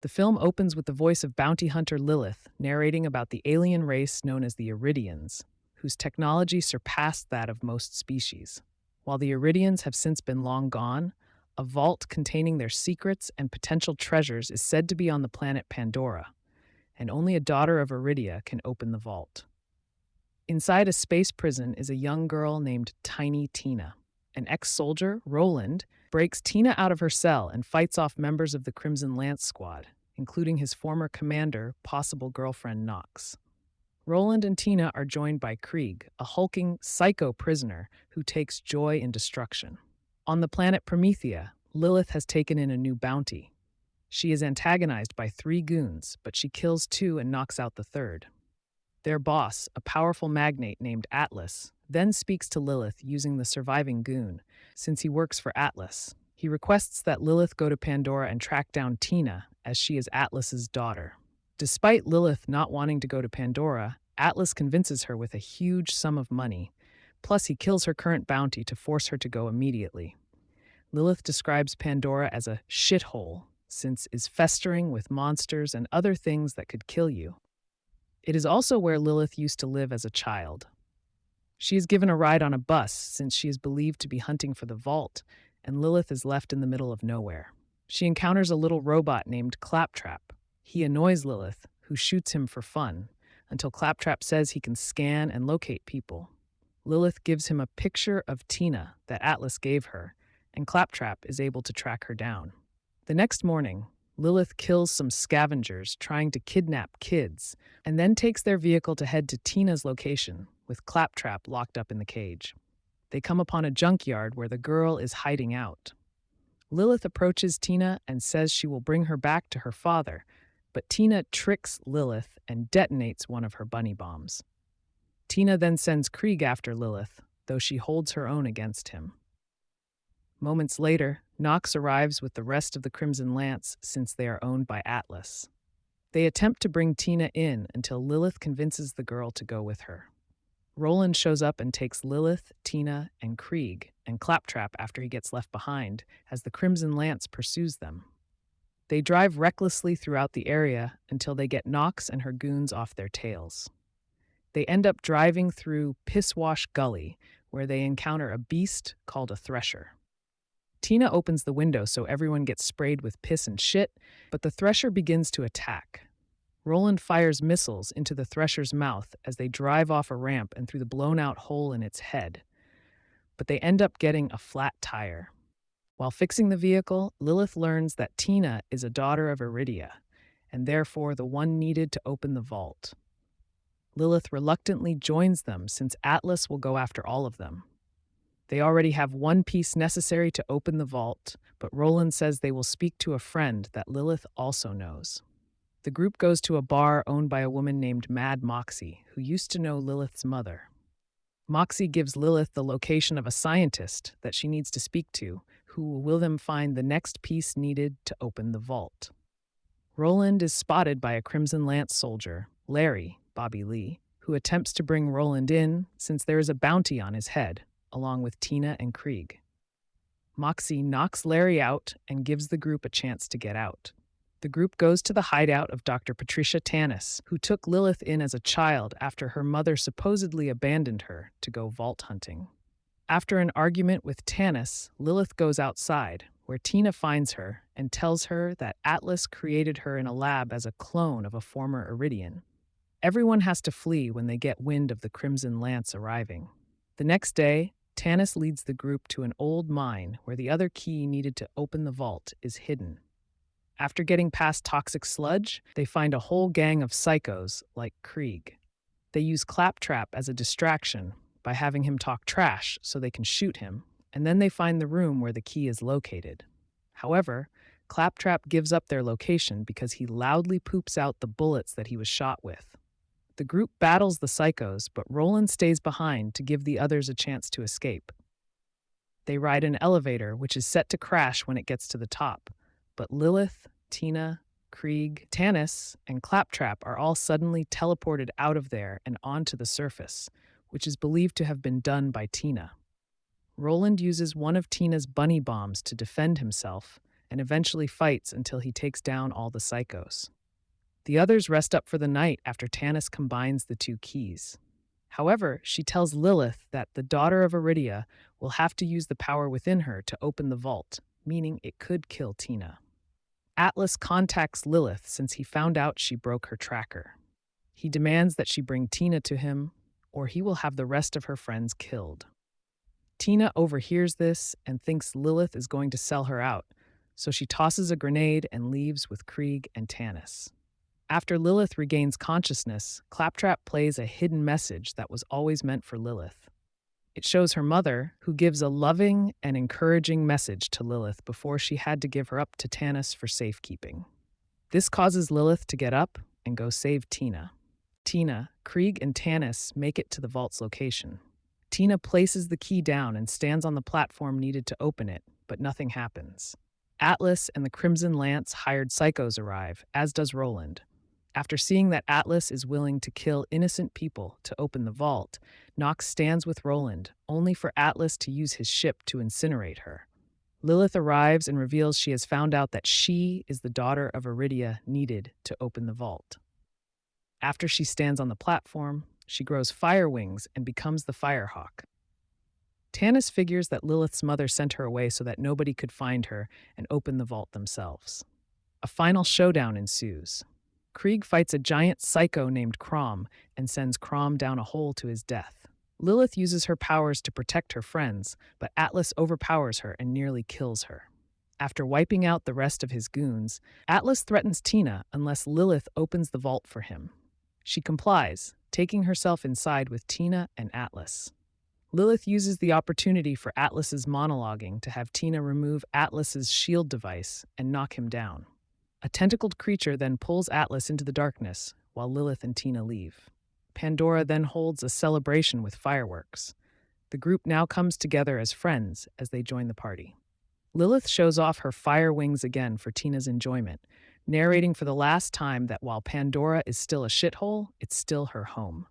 The film opens with the voice of bounty hunter Lilith narrating about the alien race known as the Iridians, whose technology surpassed that of most species. While the Iridians have since been long gone, a vault containing their secrets and potential treasures is said to be on the planet Pandora, and only a daughter of Iridia can open the vault. Inside a space prison is a young girl named Tiny Tina. An ex-soldier, Roland, breaks Tina out of her cell and fights off members of the Crimson Lance Squad, including his former commander, possible girlfriend Nox. Roland and Tina are joined by Krieg, a hulking, psycho prisoner who takes joy in destruction. On the planet Promethea, Lilith has taken in a new bounty. She is antagonized by 3 goons, but she kills 2 and knocks out the third. Their boss, a powerful magnate named Atlas, then speaks to Lilith using the surviving goon, since he works for Atlas. He requests that Lilith go to Pandora and track down Tina, as she is Atlas's daughter. Despite Lilith not wanting to go to Pandora, Atlas convinces her with a huge sum of money. Plus, he kills her current bounty to force her to go immediately. Lilith describes Pandora as a shithole, since is festering with monsters and other things that could kill you. It is also where Lilith used to live as a child. She is given a ride on a bus since she is believed to be hunting for the vault, and Lilith is left in the middle of nowhere. She encounters a little robot named Claptrap. He annoys Lilith, who shoots him for fun, until Claptrap says he can scan and locate people. Lilith gives him a picture of Tina that Atlas gave her, and Claptrap is able to track her down. The next morning, Lilith kills some scavengers trying to kidnap kids, and then takes their vehicle to head to Tina's location, with Claptrap locked up in the cage. They come upon a junkyard where the girl is hiding out. Lilith approaches Tina and says she will bring her back to her father, but Tina tricks Lilith and detonates one of her bunny bombs. Tina then sends Krieg after Lilith, though she holds her own against him. Moments later, Nox arrives with the rest of the Crimson Lance since they are owned by Atlas. They attempt to bring Tina in until Lilith convinces the girl to go with her. Roland shows up and takes Lilith, Tina, and Krieg, and Claptrap after he gets left behind, as the Crimson Lance pursues them. They drive recklessly throughout the area until they get Nox and her goons off their tails. They end up driving through Pisswash Gully, where they encounter a beast called a Thresher. Tina opens the window so everyone gets sprayed with piss and shit, but the Thresher begins to attack. Roland fires missiles into the Thresher's mouth as they drive off a ramp and through the blown-out hole in its head. But they end up getting a flat tire. While fixing the vehicle, Lilith learns that Tina is a daughter of Iridia, and therefore the one needed to open the vault. Lilith reluctantly joins them since Atlas will go after all of them. They already have one piece necessary to open the vault, but Roland says they will speak to a friend that Lilith also knows. The group goes to a bar owned by a woman named Mad Moxie, who used to know Lilith's mother. Moxie gives Lilith the location of a scientist that she needs to speak to, who will them find the next piece needed to open the vault. Roland is spotted by a Crimson Lance soldier, Larry, Bobby Lee, who attempts to bring Roland in since there is a bounty on his head, along with Tina and Krieg. Moxie knocks Larry out and gives the group a chance to get out. The group goes to the hideout of Dr. Patricia Tannis, who took Lilith in as a child after her mother supposedly abandoned her to go vault hunting. After an argument with Tannis, Lilith goes outside, where Tina finds her and tells her that Atlas created her in a lab as a clone of a former Iridian. Everyone has to flee when they get wind of the Crimson Lance arriving. The next day, Tannis leads the group to an old mine where the other key needed to open the vault is hidden. After getting past toxic sludge, they find a whole gang of psychos like Krieg. They use Claptrap as a distraction by having him talk trash so they can shoot him, and then they find the room where the key is located. However, Claptrap gives up their location because he loudly poops out the bullets that he was shot with. The group battles the psychos, but Roland stays behind to give the others a chance to escape. They ride an elevator, which is set to crash when it gets to the top. But Lilith, Tina, Krieg, Tannis, and Claptrap are all suddenly teleported out of there and onto the surface, which is believed to have been done by Tina. Roland uses one of Tina's bunny bombs to defend himself, and eventually fights until he takes down all the psychos. The others rest up for the night after Tannis combines the two keys. However, she tells Lilith that the daughter of Iridia will have to use the power within her to open the vault, meaning it could kill Tina. Atlas contacts Lilith since he found out she broke her tracker. He demands that she bring Tina to him, or he will have the rest of her friends killed. Tina overhears this and thinks Lilith is going to sell her out, so she tosses a grenade and leaves with Krieg and Tannis. After Lilith regains consciousness, Claptrap plays a hidden message that was always meant for Lilith. It shows her mother, who gives a loving and encouraging message to Lilith before she had to give her up to Tannis for safekeeping. This causes Lilith to get up and go save Tina. Tina, Krieg, and Tannis make it to the vault's location. Tina places the key down and stands on the platform needed to open it, but nothing happens. Atlas and the Crimson Lance hired psychos arrive, as does Roland. After seeing that Atlas is willing to kill innocent people to open the vault, Nox stands with Roland, only for Atlas to use his ship to incinerate her. Lilith arrives and reveals she has found out that she is the daughter of Iridia needed to open the vault. After she stands on the platform, she grows fire wings and becomes the Firehawk. Tannis figures that Lilith's mother sent her away so that nobody could find her and open the vault themselves. A final showdown ensues. Krieg fights a giant psycho named Crom and sends Crom down a hole to his death. Lilith uses her powers to protect her friends, but Atlas overpowers her and nearly kills her. After wiping out the rest of his goons, Atlas threatens Tina unless Lilith opens the vault for him. She complies, taking herself inside with Tina and Atlas. Lilith uses the opportunity for Atlas's monologuing to have Tina remove Atlas's shield device and knock him down. A tentacled creature then pulls Atlas into the darkness while Lilith and Tina leave. Pandora then holds a celebration with fireworks. The group now comes together as friends as they join the party. Lilith shows off her fire wings again for Tina's enjoyment, narrating for the last time that while Pandora is still a shithole, it's still her home.